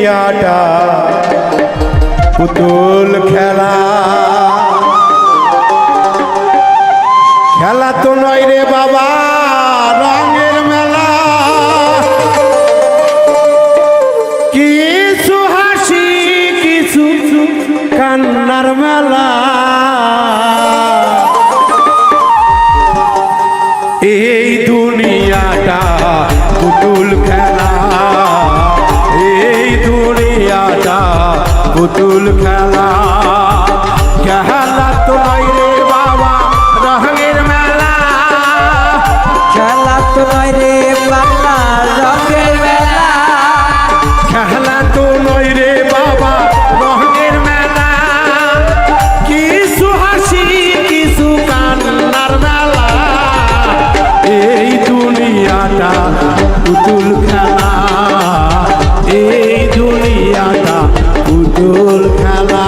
দুনিয়াটা পুতুল খেলা, খেলা তো নয় রে বাবা রঙের মেলা। কিছু হাসি কিছু কান্নার মেলা, এই দুনিয়াটা পুতুল খেলা, এই দুনিয়াটা পুতুল খেলা। খেলা তো নয় রে বাবা রঙের মেলা, খেলা তো নয় রে বাবা রঙের মেলা, খেলা তো নয় রে বাবা রঙের মেলা। কিছু হাসি কিছু কান্নার মেলা, এই দুনিয়াটা পুতুল খেলা, এই দুনিয়াটা পুতুল খেলা।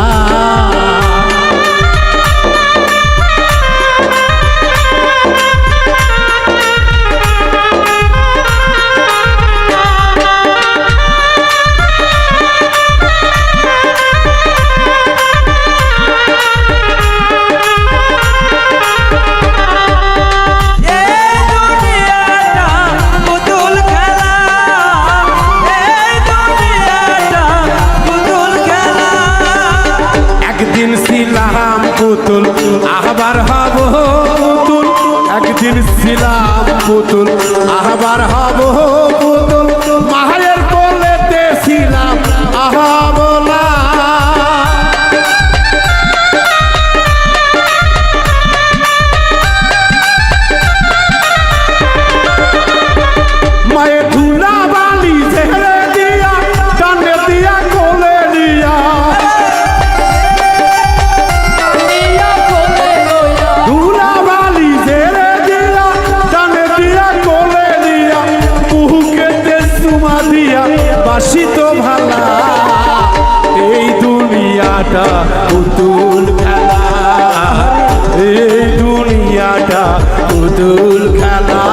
একদিন ছিলাম পুতুল আবার হব পুতুল, একদিন ছিলাম পুতুল আবার হব পুতুল। মায়ের কোলেতে ছিলাম আহা বলা, মায়ের ধুলা বালি ঝেড়ে দিয়া ডান্ডে দিয়া কোলে দিয়া, বাসি তো ভালা, এই দুনিয়াটা পুতুল খেলা, এই দুনিয়াটা পুতুল খেলা।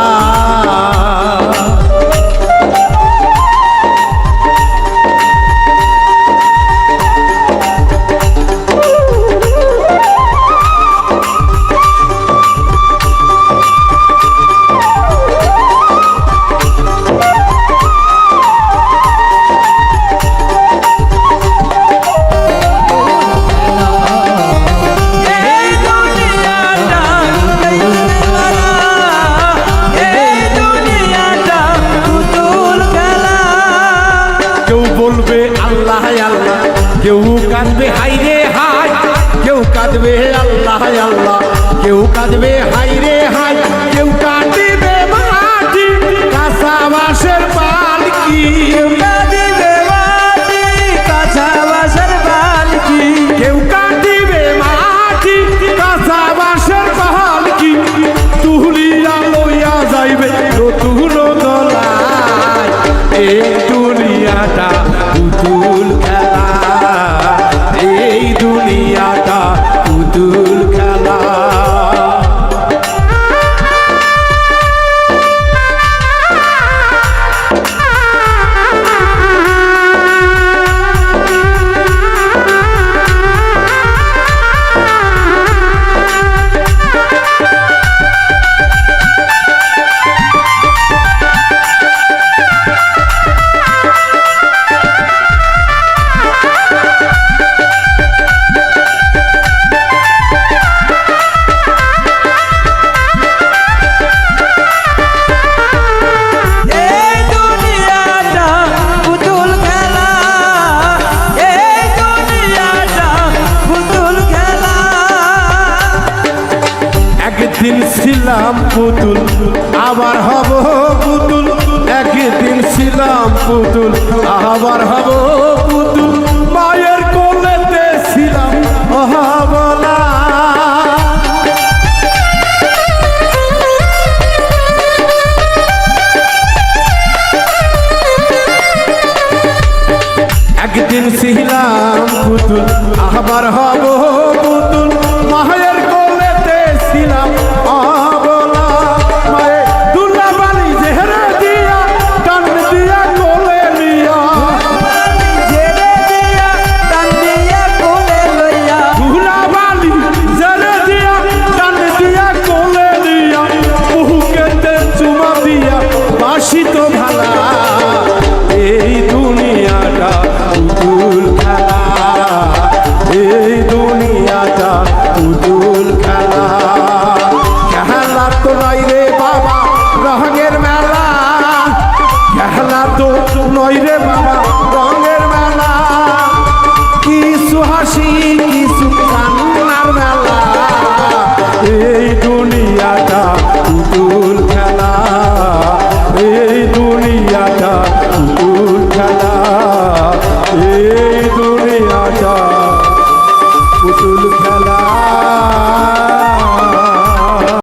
বলবে আল্লাহ আল্লাহ, কেউ কাঁদবে হাই রে হাই, কেউ কাঁদবে আল্লাহ আল্লাহ, কেউ কাঁদবে হাই রে হাই, কেউ কাঁদিবে মাটি কাঁচা বাঁশের পালকি, কেউ কাঁদিবে মাটি কাঁচা বাঁশের পালকি, কেউ কাঁদিবে মাটি কাঁচা বাঁশের পালকি। তুলিয়া লইয়া যাইবে নতুন দোলায়, এই দুনিয়াটা পুতুল খেলা, এই দুনিয়াটা পুতুল খেলা। একদিন ছিলাম পুতুল আবার হব পুতুল, একদিন ছিলাম পুতুল আবার হব পুতুল। মায়ের কোলেতে ছিলাম আহা বলা, একদিন ছিলাম পুতুল আবার হব পুতুল। মায়ের কোলেতে ছিলাম আবলা, মায়ের দুলা বালি ঝেড়ে দিয়া ডান দিয়া কোলে নিয়া, রঙের মেলা খেলা তো নয় রে বাবা রঙের মেলা কিছু হাসি কিছু কান্নার মেলা এই